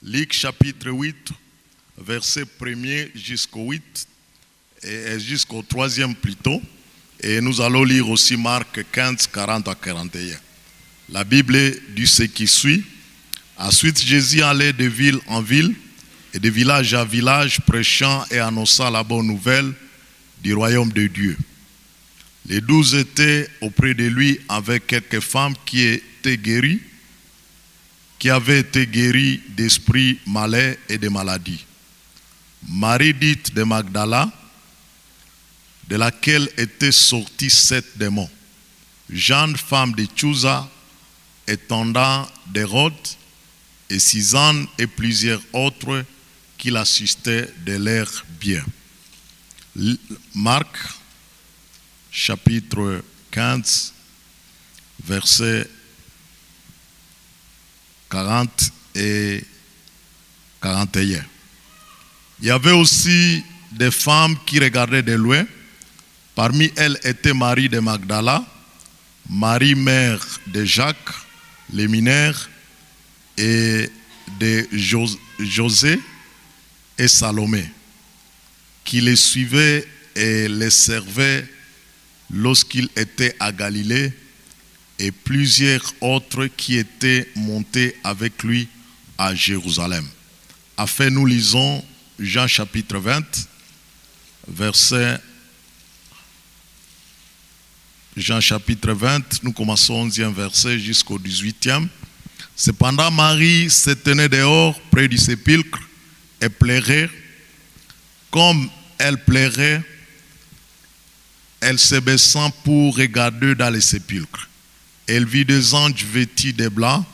Luc chapitre 8, verset 1er jusqu'au 8, et jusqu'au 3e plutôt. Et nous allons lire aussi Marc 15, 40 à 41. La Bible dit ce qui suit. Ensuite, Jésus allait de ville en ville et de village à village, prêchant et annonçant la bonne nouvelle du royaume de Dieu. Les 12 étaient auprès de lui avec quelques femmes qui avaient été guéries d'esprits malins et de maladies. Marie dite de Magdala, de laquelle étaient sortis 7 démons. Jeanne, femme de Chuza, étendant d'Hérode, et Suzanne et plusieurs autres qui l'assistaient de leur bien. Marc, chapitre 15, versets 40 et 41. Il y avait aussi des femmes qui regardaient de loin. Parmi elles était Marie de Magdala, Marie mère de Jacques, le mineur, et de José et Salomé, qui les suivaient et les servaient lorsqu'il était à Galilée, et plusieurs autres qui étaient montés avec lui à Jérusalem. Enfin, nous lisons Jean chapitre 20, Jean chapitre 20, nous commençons au 11e verset jusqu'au 18e. Cependant, Marie se tenait dehors près du sépulcre et pleurait. Comme elle pleurait, elle se baissant pour regarder dans le sépulcre. Elle vit 2 anges vêtus de blanc,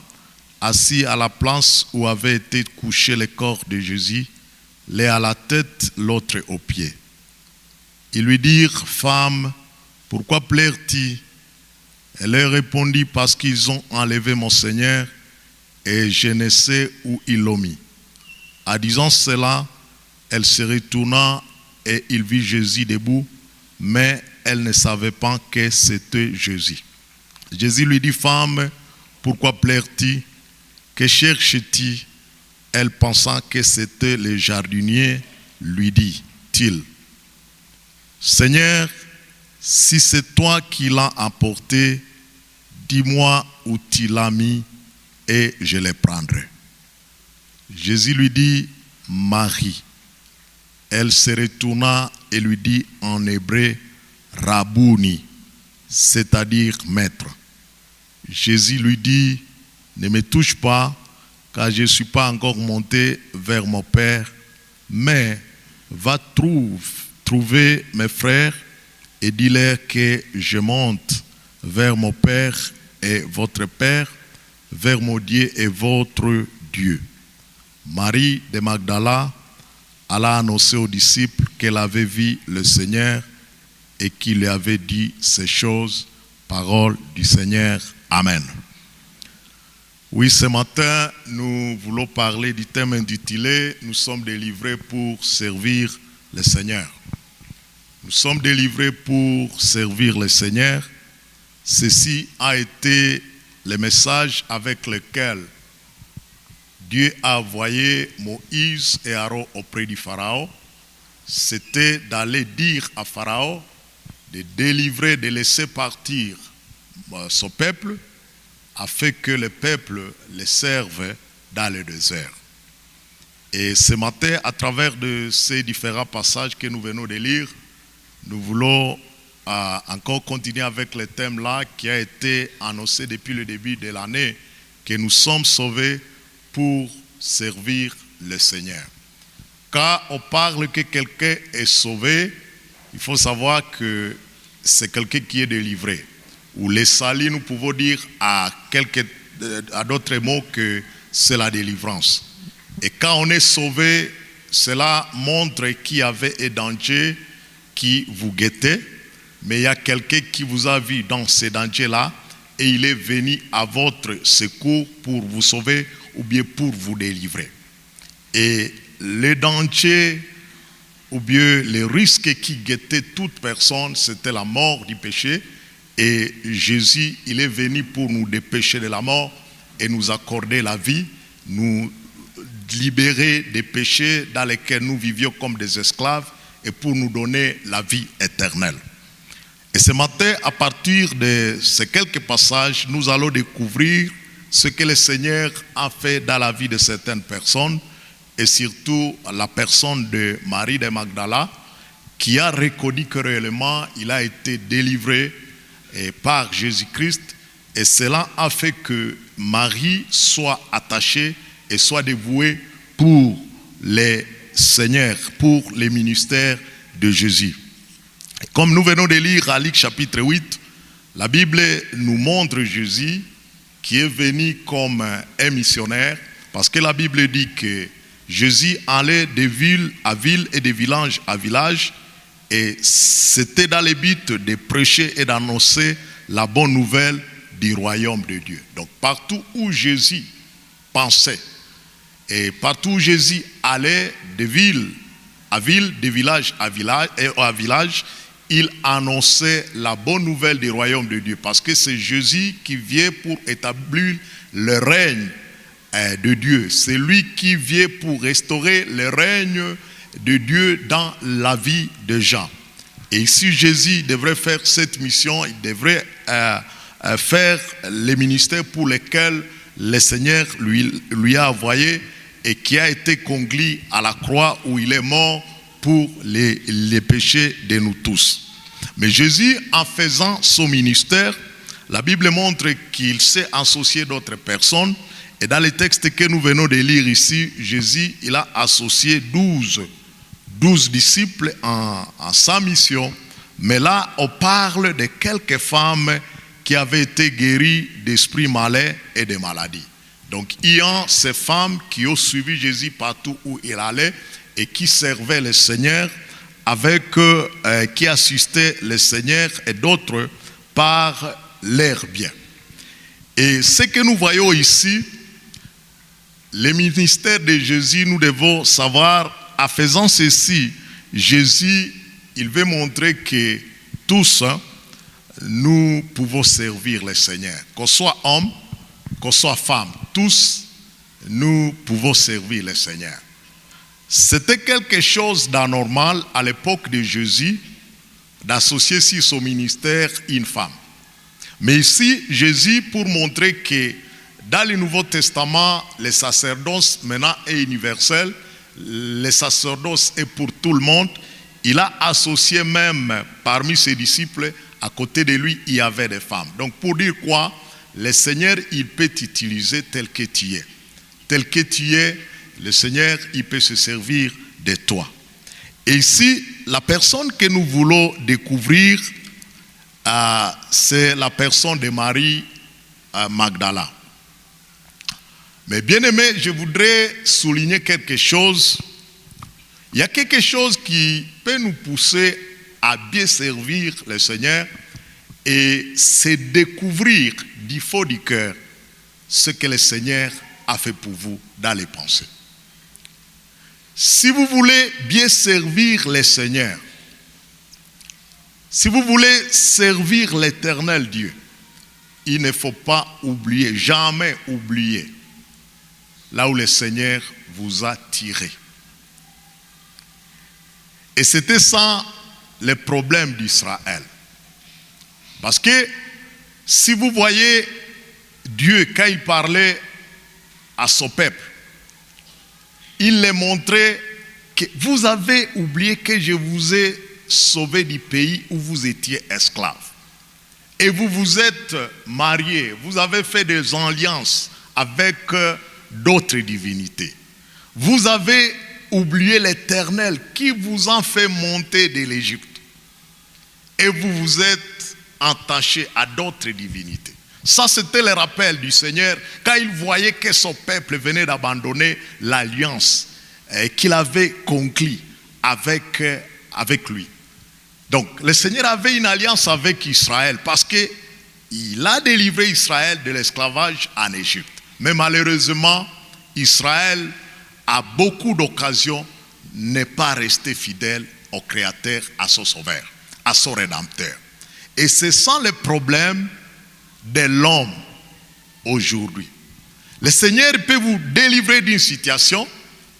assis à la place où avait été couché le corps de Jésus, l'un à la tête, l'autre aux pieds. Ils lui dirent, « Femme, pourquoi pleures-tu » Elle leur répondit, « Parce qu'ils ont enlevé mon Seigneur, et je ne sais où ils l'ont mis. » En disant cela, elle se retourna et il vit Jésus debout, mais elle ne savait pas que c'était Jésus. Jésus lui dit, « Femme, pourquoi pleures-tu? Que cherches-tu » Elle, pensant que c'était le jardinier, lui dit-il, « Seigneur, si c'est toi qui l'as apporté, dis-moi où tu l'as mis et je le prendrai. » Jésus lui dit, « Marie. » Elle se retourna et lui dit en hébreu, « Rabouni », c'est-à-dire maître. Jésus lui dit, « Ne me touche pas, car je ne suis pas encore monté vers mon Père, mais va trouver mes frères et dis-leur que je monte vers mon Père et votre Père, vers mon Dieu et votre Dieu. » Marie de Magdala alla annoncer aux disciples qu'elle avait vu le Seigneur et qu'il lui avait dit ces choses. Parole du Seigneur. Amen. Oui, ce matin, nous voulons parler du thème intitulé « Nous sommes délivrés pour servir le Seigneur ». Nous sommes délivrés pour servir le Seigneur. Ceci a été le message avec lequel Dieu a envoyé Moïse et Aaron auprès du Pharaon. C'était d'aller dire à Pharaon de délivrer, de laisser partir son peuple, afin que le peuple le serve dans le désert. Et ce matin, à travers de ces différents passages que nous venons de lire, nous voulons encore continuer avec le thème là qui a été annoncé depuis le début de l'année, que nous sommes sauvés pour servir le Seigneur. Quand on parle que quelqu'un est sauvé, il faut savoir que c'est quelqu'un qui est délivré. Ou les salis, nous pouvons dire à d'autres mots que c'est la délivrance. Et quand on est sauvé, cela montre qu'il y avait un danger qui vous guettait, mais il y a quelqu'un qui vous a vu dans ce danger-là et il est venu à votre secours pour vous sauver ou bien pour vous délivrer. Et le danger ou bien les risques qui guettaient toute personne, c'était la mort du péché. Et Jésus, il est venu pour nous dépêcher de la mort et nous accorder la vie, nous libérer des péchés dans lesquels nous vivions comme des esclaves et pour nous donner la vie éternelle. Et ce matin, à partir de ces quelques passages, nous allons découvrir ce que le Seigneur a fait dans la vie de certaines personnes et surtout la personne de Marie de Magdala qui a reconnu que réellement il a été délivré par Jésus-Christ et cela a fait que Marie soit attachée et soit dévouée pour les Seigneurs, pour les ministères de Jésus. Comme nous venons de lire à Luc chapitre 8, la Bible nous montre Jésus qui est venu comme un missionnaire, parce que la Bible dit que Jésus allait de ville à ville et de village à village, et c'était dans le but de prêcher et d'annoncer la bonne nouvelle du royaume de Dieu. Donc partout où Jésus pensait, et partout où Jésus allait de ville à ville, de village à village, il annonçait la bonne nouvelle du royaume de Dieu. Parce que c'est Jésus qui vient pour établir le règne de Dieu. C'est lui qui vient pour restaurer le règne de Dieu dans la vie des gens. Et si Jésus devrait faire cette mission, il devrait faire les ministères pour lesquels le Seigneur lui a envoyé et qui a été conduit à la croix où il est mort pour les péchés de nous tous. Mais Jésus, en faisant son ministère, la Bible montre qu'il s'est associé d'autres personnes. Et dans les textes que nous venons de lire ici, Jésus, il a associé 12 disciples en sa mission. Mais là, on parle de quelques femmes qui avaient été guéries d'esprits malais et de maladies. Donc, il y a ces femmes qui ont suivi Jésus partout où il allait et qui servaient le Seigneur, qui assistaient le Seigneur et d'autres par leur bien. Et ce que nous voyons ici, le ministère de Jésus, nous devons savoir, en faisant ceci, Jésus, il veut montrer que tous, nous pouvons servir le Seigneur. Qu'on soit homme, qu'on soit femme, tous, nous pouvons servir le Seigneur. C'était quelque chose d'anormal à l'époque de Jésus d'associer sur son ministère une femme. Mais ici, Jésus, pour montrer que dans le Nouveau Testament, le sacerdoce maintenant est universel, le sacerdoce est pour tout le monde, il a associé même parmi ses disciples, à côté de lui, il y avait des femmes. Donc pour dire quoi? Le Seigneur, il peut t'utiliser tel que tu es. Tel que tu es, le Seigneur, il peut se servir de toi. Et ici, la personne que nous voulons découvrir, c'est la personne de Marie Magdala. Mais bien aimé, je voudrais souligner quelque chose. Il y a quelque chose qui peut nous pousser à bien servir le Seigneur, et c'est découvrir du fond du cœur ce que le Seigneur a fait pour vous dans les pensées. Si vous voulez bien servir le Seigneur, si vous voulez servir l'Éternel Dieu, il ne faut pas oublier, jamais oublier, là où le Seigneur vous a tiré. Et c'était ça le problème d'Israël. Parce que si vous voyez Dieu, quand il parlait à son peuple, il les montrait que vous avez oublié que je vous ai sauvé du pays où vous étiez esclaves. Et vous vous êtes mariés, vous avez fait des alliances avec d'autres divinités. Vous avez oublié l'Éternel qui vous a fait monter de l'Égypte. Et vous vous êtes attachés à d'autres divinités. Ça, c'était le rappel du Seigneur quand il voyait que son peuple venait d'abandonner l'alliance qu'il avait conclue avec lui. Donc, le Seigneur avait une alliance avec Israël parce qu'il a délivré Israël de l'esclavage en Égypte. Mais malheureusement, Israël, à beaucoup d'occasions, n'est pas resté fidèle au Créateur, à son Sauveur, à son Rédempteur. Et c'est ça le problème de l'homme aujourd'hui. Le Seigneur peut vous délivrer d'une situation.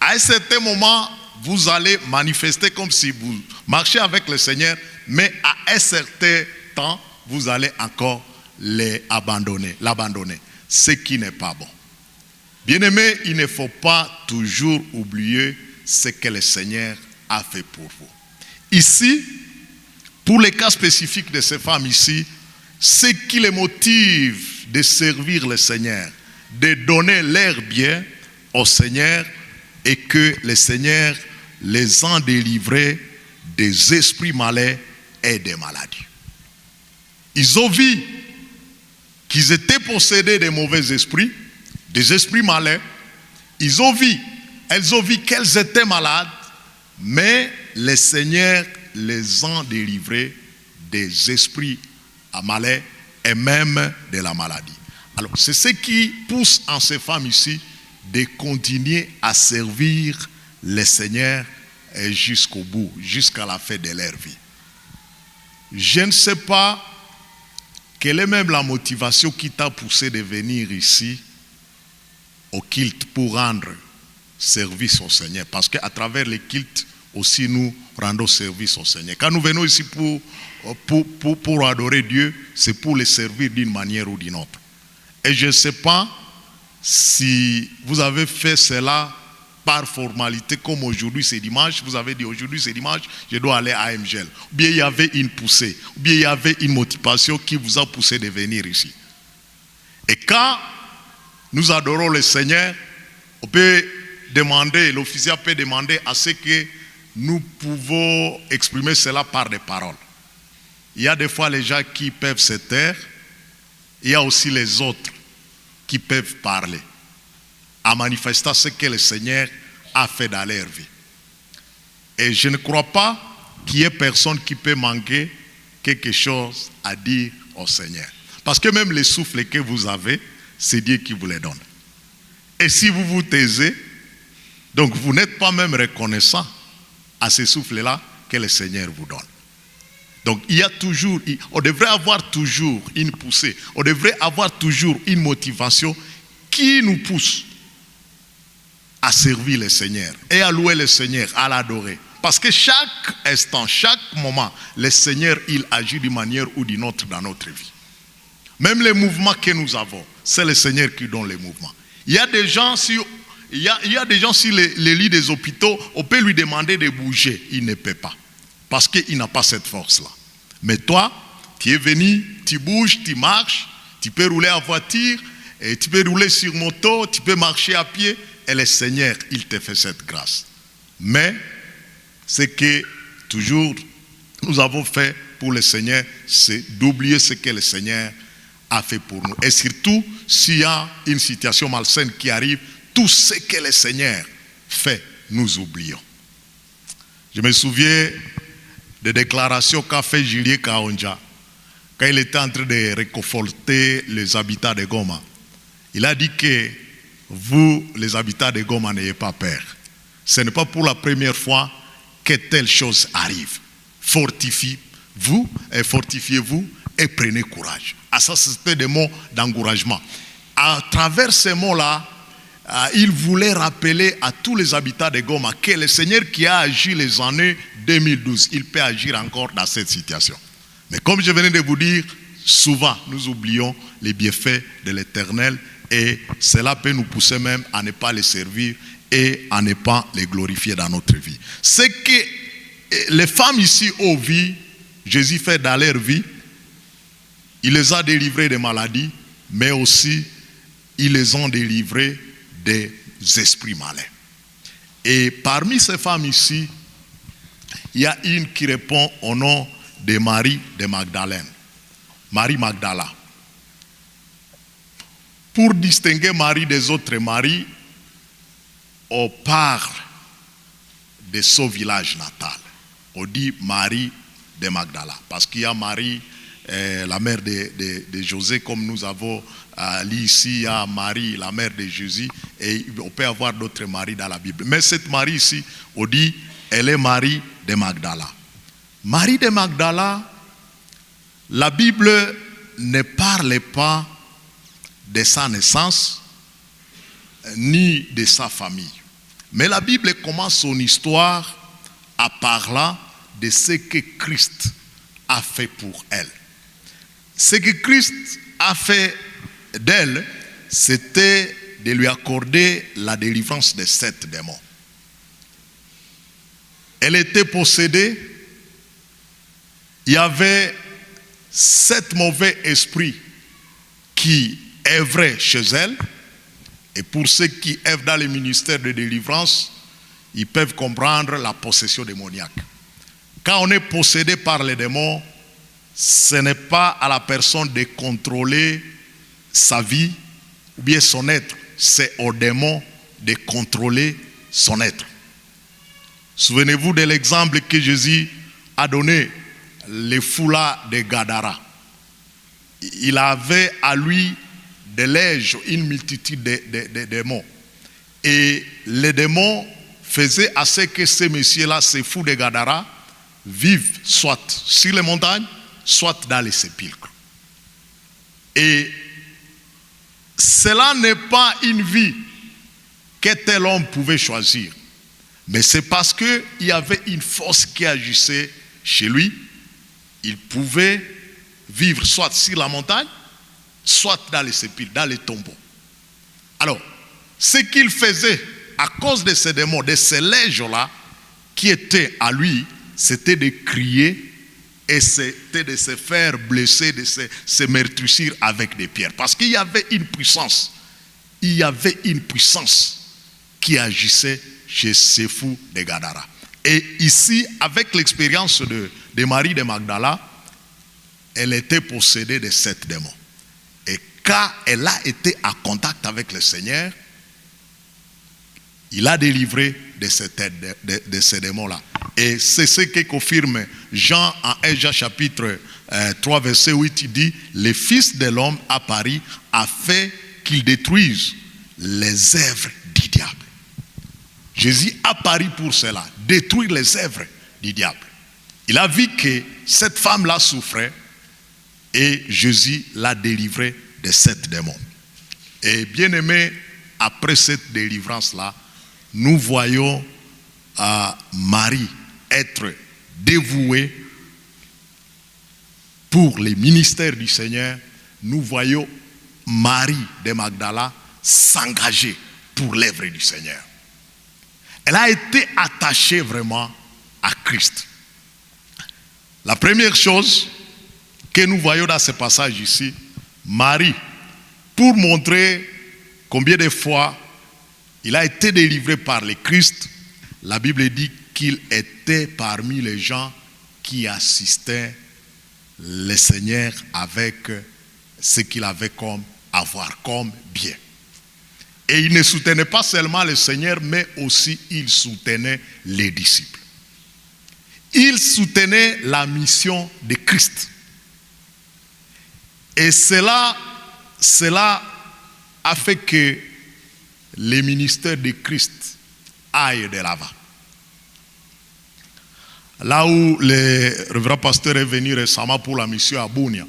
À un certain moment, vous allez manifester comme si vous marchez avec le Seigneur, mais à un certain temps, vous allez encore l'abandonner. Ce qui n'est pas bon. Bien-aimés, il ne faut pas toujours oublier ce que le Seigneur a fait pour vous. Ici, pour les cas spécifiques de ces femmes ici, ce qui les motive de servir le Seigneur, de donner leur bien au Seigneur, et que le Seigneur les a délivrés des esprits malins et des maladies. Ils ont vu qu'ils étaient possédés de mauvais esprits, des esprits malins. Elles ont vu qu'elles étaient malades, mais le Seigneur les a délivrés des esprits malins et même de la maladie. Alors, c'est ce qui pousse en ces femmes ici de continuer à servir le Seigneur jusqu'au bout, jusqu'à la fin de leur vie. Je ne sais pas quelle est même la motivation qui t'a poussé de venir ici au culte pour rendre service au Seigneur. Parce qu'à travers les cultes aussi nous rendons service au Seigneur. Quand nous venons ici pour adorer Dieu, c'est pour le servir d'une manière ou d'une autre. Et je ne sais pas si vous avez fait cela par formalité, comme aujourd'hui c'est dimanche, vous avez dit aujourd'hui c'est dimanche, je dois aller à MGL. Ou bien il y avait une poussée, ou bien il y avait une motivation qui vous a poussé de venir ici. Et quand nous adorons le Seigneur, on peut demander, l'officier peut demander à ce que nous pouvons exprimer cela par des paroles. Il y a des fois les gens qui peuvent se taire, il y a aussi les autres qui peuvent parler, en manifestant ce que le Seigneur a fait dans leur vie. Et je ne crois pas qu'il y ait personne qui peut manquer quelque chose à dire au Seigneur. Parce que même les souffles que vous avez, c'est Dieu qui vous les donne. Et si vous vous taisez, donc vous n'êtes pas même reconnaissant à ces souffles-là que le Seigneur vous donne. Donc il y a toujours, on devrait avoir toujours une poussée, on devrait avoir toujours une motivation qui nous pousse à servir le Seigneur et à louer le Seigneur, à l'adorer. Parce que chaque instant, chaque moment, le Seigneur, il agit d'une manière ou d'une autre dans notre vie. Même les mouvements que nous avons, c'est le Seigneur qui donne les mouvements. Il y a des gens, sur les lits des hôpitaux, on peut lui demander de bouger, il ne peut pas. Parce qu'il n'a pas cette force-là. Mais toi, tu es venu, tu bouges, tu marches, tu peux rouler en voiture, et tu peux rouler sur moto, tu peux marcher à pied, et le Seigneur, il te fait cette grâce. Mais, ce que toujours nous avons fait pour le Seigneur, c'est d'oublier ce que le Seigneur a fait pour nous. Et surtout, s'il y a une situation malsaine qui arrive, tout ce que le Seigneur fait, nous oublions. Je me souviens des déclarations qu'a fait Julien Kaonja quand il était en train de réconforter les habitants de Goma. Il a dit que vous, les habitants de Goma, n'ayez pas peur. Ce n'est pas pour la première fois que telle chose arrive. Fortifiez-vous et prenez courage. Ah, ça, c'était des mots d'encouragement. À travers ces mots-là, il voulait rappeler à tous les habitants de Goma que le Seigneur qui a agi les années 2012, il peut agir encore dans cette situation. Mais comme je venais de vous dire, souvent nous oublions les bienfaits de l'Éternel et cela peut nous pousser même à ne pas les servir et à ne pas les glorifier dans notre vie. Ce que les femmes ici ont vu, Jésus fait dans leur vie, il les a délivrés des maladies, mais aussi ils les ont délivrés des esprits malins. Et parmi ces femmes ici, il y a une qui répond au nom de Marie de Magdalène. Marie Magdala. Pour distinguer Marie des autres Maries, on parle de son village natal. On dit Marie de Magdala. Parce qu'il y a Marie, la mère de José, comme nous avons lu ici, il y a Marie, la mère de Jésus, et on peut avoir d'autres Maries dans la Bible. Mais cette Marie ici, on dit, elle est Marie de Magdala. Marie de Magdala, la Bible ne parle pas de sa naissance, ni de sa famille. Mais la Bible commence son histoire en parlant de ce que Christ a fait pour elle. Ce que Christ a fait d'elle, c'était de lui accorder la délivrance de 7 démons. Elle était possédée. Il y avait 7 mauvais esprits qui œuvraient chez elle. Et pour ceux qui œuvrent dans le ministère de délivrance, ils peuvent comprendre la possession démoniaque. Quand on est possédé par les démons, ce n'est pas à la personne de contrôler sa vie ou bien son être. C'est au démon de contrôler son être. Souvenez-vous de l'exemple que Jésus a donné, les foulards de Gadara. Il avait à lui de lèges, une multitude de démons. Et les démons faisaient à ce que ces messieurs-là, ces fous de Gadara, vivent soit sur les montagnes, soit dans les sépulcres. Et cela n'est pas une vie que tel homme pouvait choisir. Mais c'est parce qu'il y avait une force qui agissait chez lui. Il pouvait vivre soit sur la montagne, soit dans les sépulcres, dans les tombeaux. Alors, ce qu'il faisait à cause de ces démons, de ces lèges-là, qui étaient à lui, c'était de crier et c'était de se faire blesser, de se meurtrissir avec des pierres. Parce qu'il y avait une puissance. Il y avait une puissance qui agissait chez ces fous de Gadara. Et ici, avec l'expérience de Marie de Magdala, elle était possédée de 7 démons. Et quand elle a été en contact avec le Seigneur, il a délivré de ces démons-là. Et c'est ce que confirme Jean en 1 Jean chapitre 3 verset 8, il dit « Le Fils de l'homme apparut afin qu'il détruise les œuvres du diable. » Jésus apparut pour cela, détruire les œuvres du diable. Il a vu que cette femme-là souffrait et Jésus l'a délivrée de 7 démons. Et bien aimé, après cette délivrance-là, nous voyons Marie être dévouée pour les ministères du Seigneur. Nous voyons Marie de Magdala s'engager pour l'œuvre du Seigneur. Elle a été attachée vraiment à Christ. La première chose que nous voyons dans ce passage ici, Marie, pour montrer combien de fois il a été délivré par le Christ, la Bible dit qu'il était parmi les gens qui assistaient le Seigneur avec ce qu'il avait comme avoir, comme bien. Et il ne soutenait pas seulement le Seigneur, mais aussi il soutenait les disciples. Il soutenait la mission de Christ. Et cela a fait que le ministère de Christ aille de l'avant. Là où le révérend pasteur est venu récemment pour la mission à Bunia,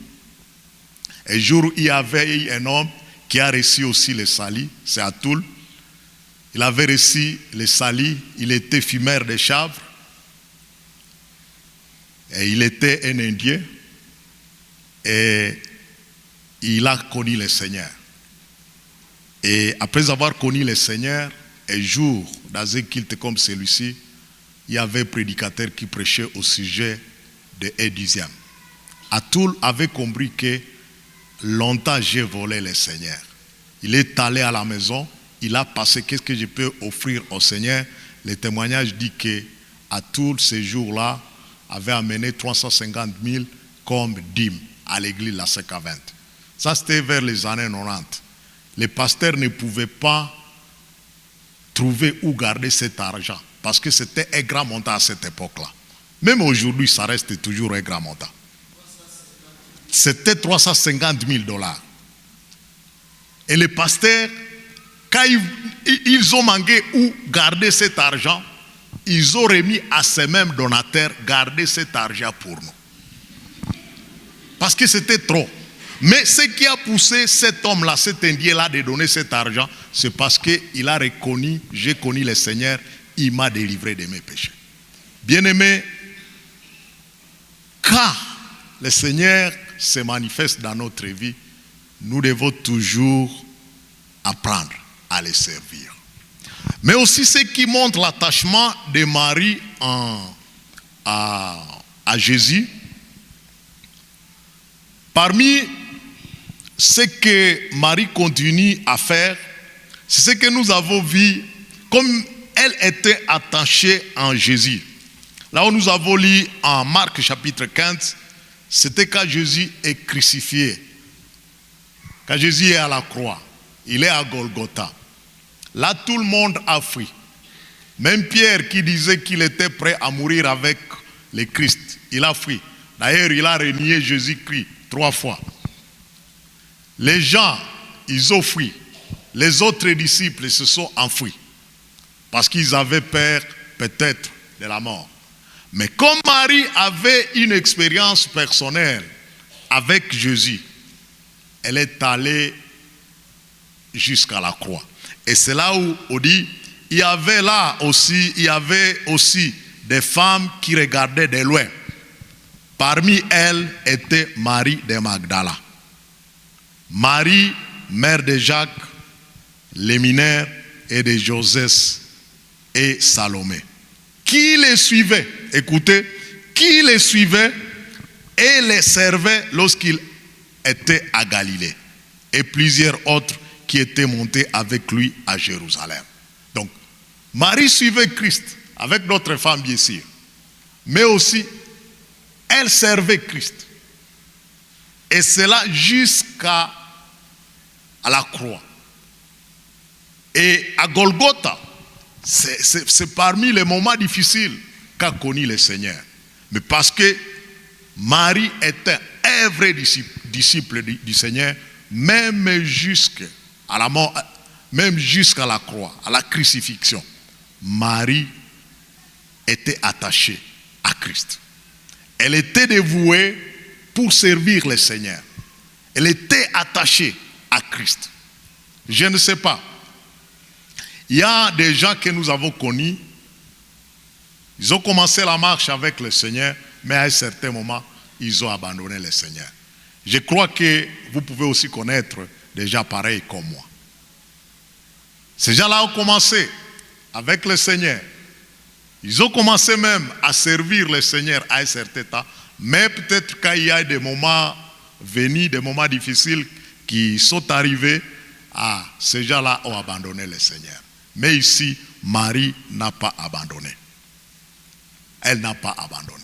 un jour il y avait un homme qui a reçu aussi le salut, c'est à Toul. Il avait reçu le salut, il était fumeur de chanvre. Et il était un Indien. Et il a connu le Seigneur. Et après avoir connu le Seigneur, un jour, dans un culte comme celui-ci, il y avait un prédicateur qui prêchait au sujet de un dixième. Atoul avait compris que longtemps j'ai volé le Seigneur. Il est allé à la maison, il a passé qu'est-ce que je peux offrir au Seigneur. Le témoignage dit que Atoul, ce jour-là, avait amené 350 000 comme dîmes à l'église de la CK20. Ça, c'était vers les années 90. Les pasteurs ne pouvaient pas trouver où garder cet argent parce que c'était un grand montant à cette époque-là. Même aujourd'hui, ça reste toujours un grand montant. C'était 350 000 $. Et les pasteurs, quand ils ont manqué où garder cet argent, ils ont remis à ces mêmes donateurs garder cet argent pour nous. Parce que c'était trop. Mais ce qui a poussé cet homme-là, cet Indien-là, de donner cet argent, c'est parce qu'il a reconnu, j'ai connu le Seigneur, il m'a délivré de mes péchés. Bien-aimés, quand le Seigneur se manifeste dans notre vie, nous devons toujours apprendre à le servir. Mais aussi ce qui montre l'attachement de Marie à Jésus. Parmi ce que Marie continue à faire, c'est ce que nous avons vu, comme elle était attachée en Jésus. Là où nous avons lu en Marc chapitre 15, c'était quand Jésus est crucifié. Quand Jésus est à la croix, il est à Golgotha. Là, tout le monde a fui. Même Pierre qui disait qu'il était prêt à mourir avec le Christ, il a fui. D'ailleurs, il a renié Jésus-Christ 3 fois. Les gens, ils ont fui. Les autres disciples se sont enfuis. Parce qu'ils avaient peur peut-être de la mort. Mais comme Marie avait une expérience personnelle avec Jésus, elle est allée jusqu'à la croix. Et c'est là où on dit, il y avait aussi des femmes qui regardaient de loin. Parmi elles était Marie de Magdala. Marie, mère de Jacques, les mineurs et de Joseph et Salomé. Qui les suivait, écoutez, qui les suivait et les servait lorsqu'il était à Galilée. Et plusieurs autres qui étaient montés avec lui à Jérusalem. Donc, Marie suivait Christ avec d'autres femmes bien sûr. Mais aussi, elle servait Christ. Et cela jusqu'à la croix. Et à Golgotha, c'est parmi les moments difficiles qu'a connu le Seigneur. Mais parce que Marie était un vrai disciple du Seigneur, même jusqu'à la mort, même jusqu'à la croix, à la crucifixion. Marie était attachée à Christ. Elle était dévouée pour servir le Seigneur. Elle était attachée à Christ. Je ne sais pas. Il y a des gens que nous avons connus. Ils ont commencé la marche avec le Seigneur, mais à un certain moment, ils ont abandonné le Seigneur. Je crois que vous pouvez aussi connaître des gens pareils comme moi. Ces gens-là ont commencé avec le Seigneur. Ils ont commencé même à servir le Seigneur à un certain temps, mais peut-être quand il y a des moments venus, des moments difficiles qui sont arrivés, ces gens-là ont abandonné le Seigneur. Mais ici, Marie n'a pas abandonné. Elle n'a pas abandonné.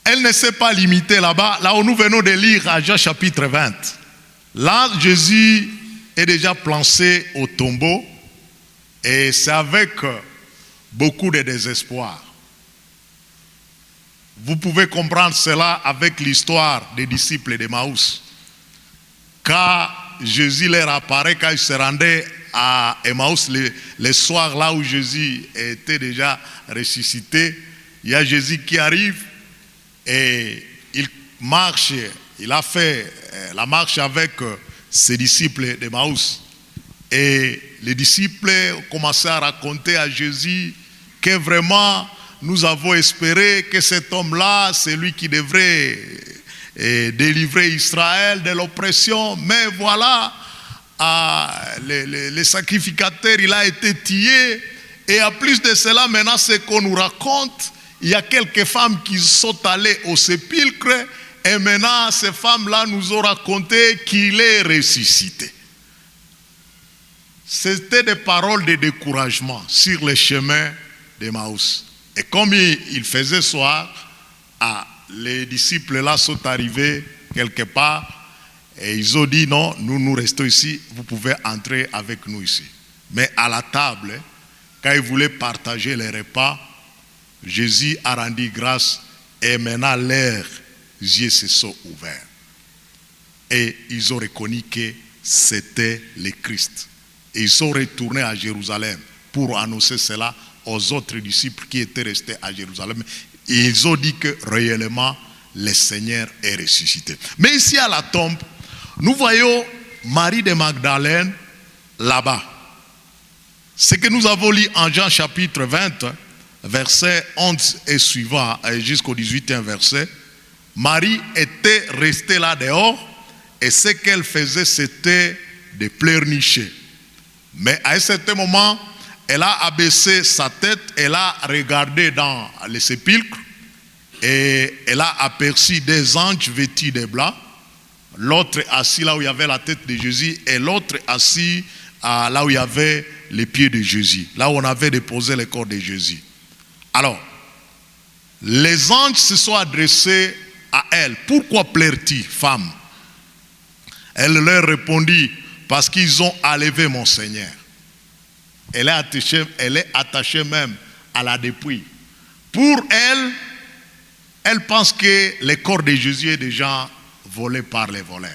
Elle ne s'est pas limitée là-bas, là où nous venons de lire à Jean chapitre 20. Là, Jésus est déjà placé au tombeau et c'est avec beaucoup de désespoir. Vous pouvez comprendre cela avec l'histoire des disciples d'Emmaüs. Quand Jésus leur apparaît, quand ils se rendaient à Emmaüs, le soir là où Jésus était déjà ressuscité, il y a Jésus qui arrive et il marche, il a fait la marche avec ses disciples d'Emmaüs. Et les disciples ont commencé à raconter à Jésus que vraiment nous avons espéré que cet homme-là, c'est lui qui devrait délivrer Israël de l'oppression. Mais voilà, le sacrificateur, il a été tué. Et en plus de cela, maintenant, ce qu'on nous raconte, il y a quelques femmes qui sont allées au sépulcre. Et maintenant, ces femmes-là nous ont raconté qu'il est ressuscité. C'était des paroles de découragement sur le chemin d'Emmaüs. Et comme il faisait soir, les disciples là sont arrivés quelque part et ils ont dit non, nous restons ici, vous pouvez entrer avec nous ici. Mais à la table, quand ils voulaient partager les repas, Jésus a rendu grâce et maintenant leurs yeux se sont ouverts. Et ils ont reconnu que c'était le Christ. Et ils sont retournés à Jérusalem pour annoncer cela aux autres disciples qui étaient restés à Jérusalem. Et ils ont dit que réellement, le Seigneur est ressuscité. Mais ici à la tombe, nous voyons Marie de Magdalène là-bas. Ce que nous avons lu en Jean chapitre 20, verset 11 et suivant, jusqu'au 18e verset, Marie était restée là dehors et ce qu'elle faisait, c'était de pleurnicher. Mais à un certain moment, elle a abaissé sa tête, elle a regardé dans le sépulcre et elle a aperçu des anges vêtus de blanc, l'autre assis là où il y avait la tête de Jésus et l'autre assis là où il y avait les pieds de Jésus, là où on avait déposé le corps de Jésus. Alors, les anges se sont adressés à elle. Pourquoi pleures-tu, femme? Elle leur répondit, parce qu'ils ont enlevé mon Seigneur. Elle est attachée même à la dépouille. Pour elle, elle pense que le corps de Jésus est déjà volé par les voleurs.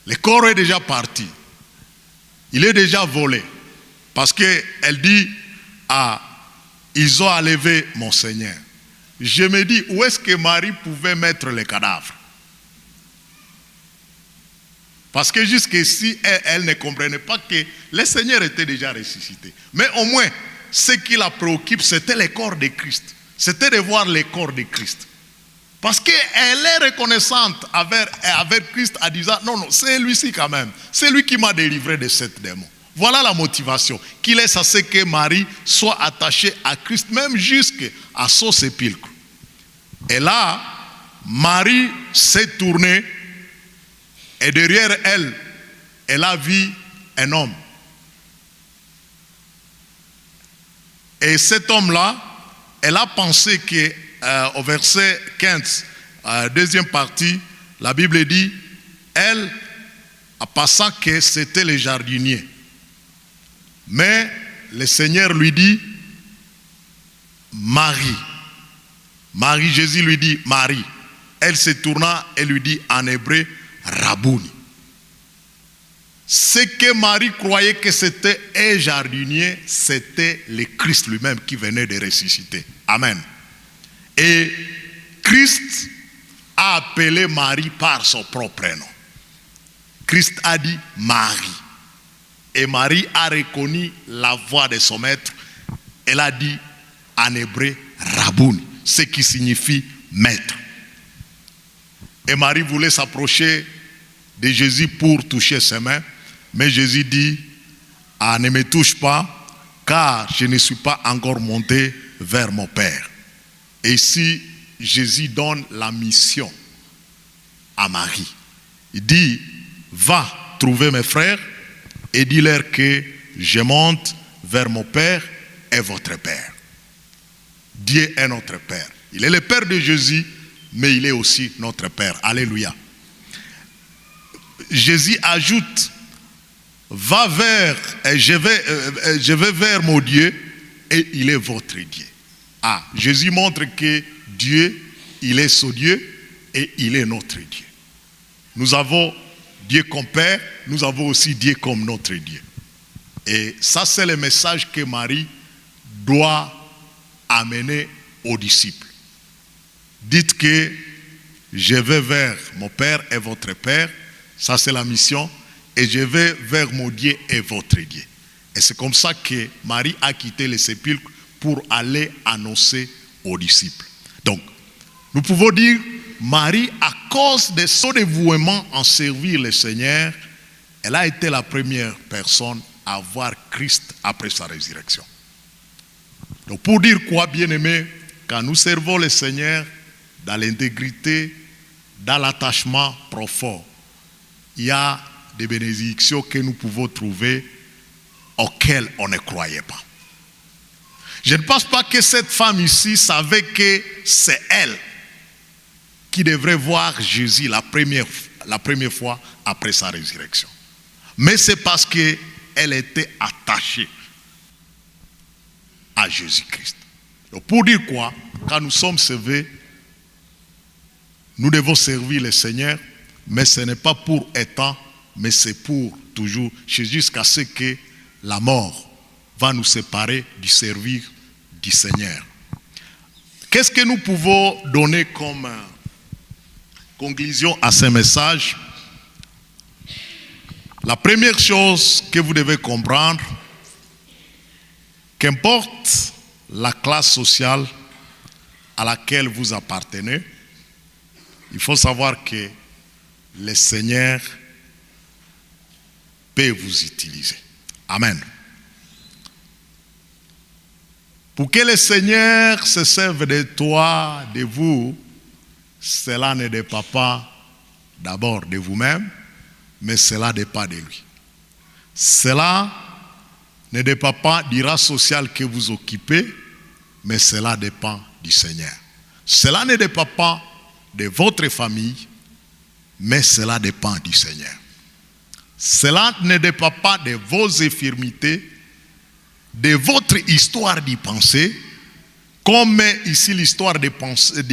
Le corps est déjà parti. Il est déjà volé. Parce qu'elle dit, ils ont enlevé mon Seigneur. Je me dis, où est-ce que Marie pouvait mettre les cadavres? Parce que jusqu'ici, elle ne comprenait pas que le Seigneur était déjà ressuscité. Mais au moins, ce qui la préoccupe, c'était le corps de Christ. C'était de voir le corps de Christ. Parce qu'elle est reconnaissante avec Christ en disant, non, c'est lui-ci quand même. C'est lui qui m'a délivré de cette démon. Voilà la motivation qui laisse à ce que Marie soit attachée à Christ, même jusqu'à son sépulcre. Et là, Marie s'est tournée et derrière elle, elle a vu un homme. Et cet homme-là, elle a pensé qu'au verset 15, deuxième partie, la Bible dit, elle, en passant que c'était le jardinier. Mais le Seigneur lui dit, Marie. Marie, Jésus lui dit, Marie. Elle se tourna et lui dit en hébreu, Rabouni. Ce que Marie croyait que c'était un jardinier, c'était le Christ lui-même qui venait de ressusciter. Amen. Et Christ a appelé Marie par son propre nom. Christ a dit Marie. Et Marie a reconnu la voix de son maître. Elle a dit en hébreu Rabouni, ce qui signifie maître. Et Marie voulait s'approcher de Jésus pour toucher ses mains. Mais Jésus dit, ne me touche pas, car je ne suis pas encore monté vers mon Père. Et ici, Jésus donne la mission à Marie. Il dit, va trouver mes frères et dis-leur que je monte vers mon Père et votre Père. Dieu est notre Père. Il est le Père de Jésus, mais il est aussi notre Père. Alléluia. Jésus ajoute, je vais vers mon Dieu et il est votre Dieu. Jésus montre que Dieu, il est son Dieu et il est notre Dieu. Nous avons Dieu comme Père, nous avons aussi Dieu comme notre Dieu. Et ça, c'est le message que Marie doit amener aux disciples. Dites que je vais vers mon Père et votre Père, ça c'est la mission, et je vais vers mon Dieu et votre Dieu. Et c'est comme ça que Marie a quitté le sépulcre pour aller annoncer aux disciples. Donc, nous pouvons dire, Marie, à cause de son dévouement en servir le Seigneur, elle a été la première personne à voir Christ après sa résurrection. Donc, pour dire quoi, bien-aimés, quand nous servons le Seigneur dans l'intégrité, dans l'attachement profond, il y a des bénédictions que nous pouvons trouver auxquelles on ne croyait pas. Je ne pense pas que cette femme ici savait que c'est elle qui devrait voir Jésus la première fois après sa résurrection. Mais c'est parce qu'elle était attachée à Jésus-Christ. Donc pour dire quoi, quand nous sommes sauvés, nous devons servir le Seigneur, mais ce n'est pas pour étant, mais c'est pour toujours, jusqu'à ce que la mort va nous séparer du servir du Seigneur. Qu'est-ce que nous pouvons donner comme conclusion à ce message? La première chose que vous devez comprendre, qu'importe la classe sociale à laquelle vous appartenez, il faut savoir que le Seigneur peut vous utiliser. Amen. Pour que le Seigneur se serve de toi, de vous, cela ne dépend pas d'abord de vous-même, mais cela dépend de lui. Cela ne dépend pas du rang social que vous occupez, mais cela dépend du Seigneur. Cela ne dépend pas de votre famille, mais cela dépend du Seigneur. Cela ne dépend pas de vos infirmités, de votre histoire d'y penser, comme ici l'histoire du passé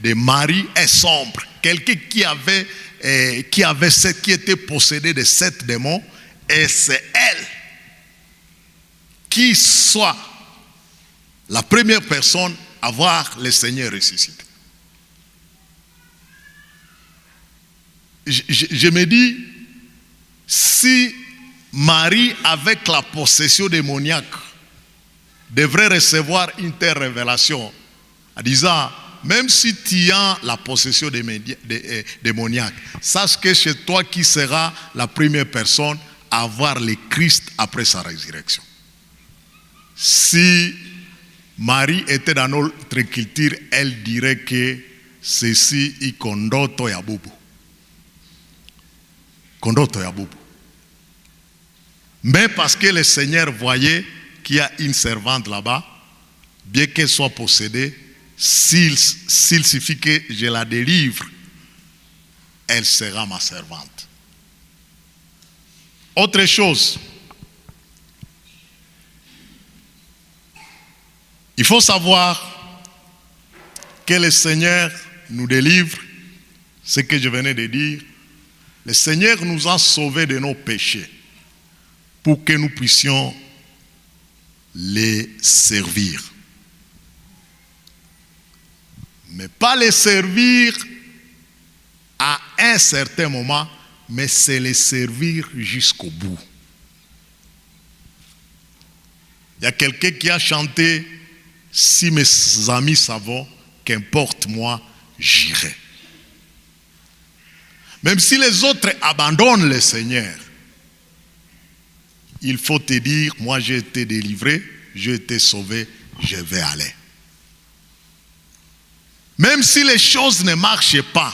de Marie est sombre. Quelqu'un qui était possédé de 7 démons, et c'est elle qui soit la première personne à voir le Seigneur ressuscité. Je me dis, si Marie, avec la possession démoniaque, devrait recevoir une telle révélation, en disant, même si tu as la possession démoniaque, sache que c'est toi qui seras la première personne à voir le Christ après sa résurrection. Si Marie était dans notre culture, elle dirait que ceci est kondoto ya bubu. Kondoto ya bubu. Mais parce que le Seigneur voyait qu'il y a une servante là-bas, bien qu'elle soit possédée, s'il suffit que je la délivre, elle sera ma servante. Autre chose, il faut savoir que le Seigneur nous délivre, ce que je venais de dire. Le Seigneur nous a sauvés de nos péchés pour que nous puissions les servir. Mais pas les servir à un certain moment, mais c'est les servir jusqu'au bout. Il y a quelqu'un qui a chanté, si mes amis savent, qu'importe moi, j'irai. Même si les autres abandonnent le Seigneur, il faut te dire, moi j'ai été délivré, j'ai été sauvé, je vais aller. Même si les choses ne marchent pas,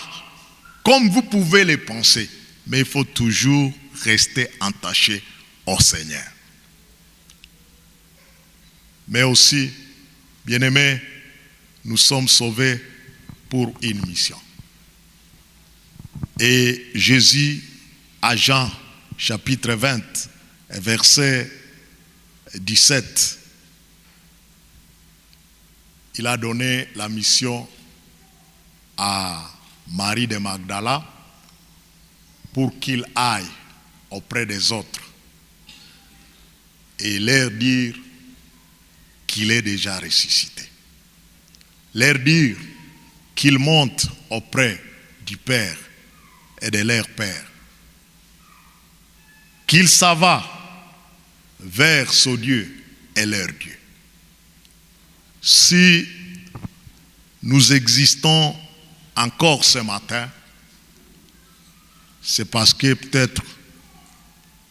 comme vous pouvez les penser, mais il faut toujours rester attaché au Seigneur. Mais aussi, bien-aimés, nous sommes sauvés pour une mission. Et Jésus, à Jean, chapitre 20, verset 17, il a donné la mission à Marie de Magdala pour qu'il aille auprès des autres et leur dire qu'il est déjà ressuscité. Leur dire qu'ils montent auprès du Père et de leur Père. Qu'ils s'en va vers ce Dieu et leur Dieu. Si nous existons encore ce matin, c'est parce que peut-être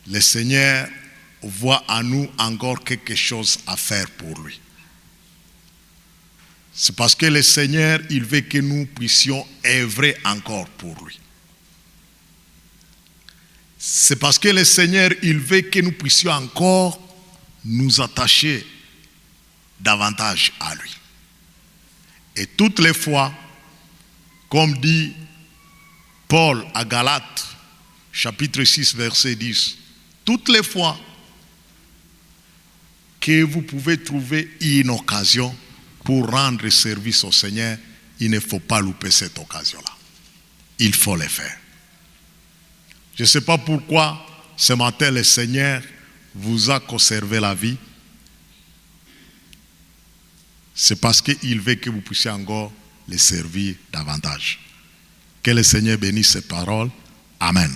le Seigneur voit en nous encore quelque chose à faire pour lui. C'est parce que le Seigneur, il veut que nous puissions œuvrer encore pour lui. C'est parce que le Seigneur, il veut que nous puissions encore nous attacher davantage à lui. Et toutes les fois, comme dit Paul à Galates, chapitre 6, verset 10, toutes les fois que vous pouvez trouver une occasion pour rendre service au Seigneur, il ne faut pas louper cette occasion-là. Il faut le faire. Je ne sais pas pourquoi ce matin le Seigneur vous a conservé la vie. c'est parce qu'il veut que vous puissiez encore les servir davantage. Que le Seigneur bénisse ces paroles. Amen.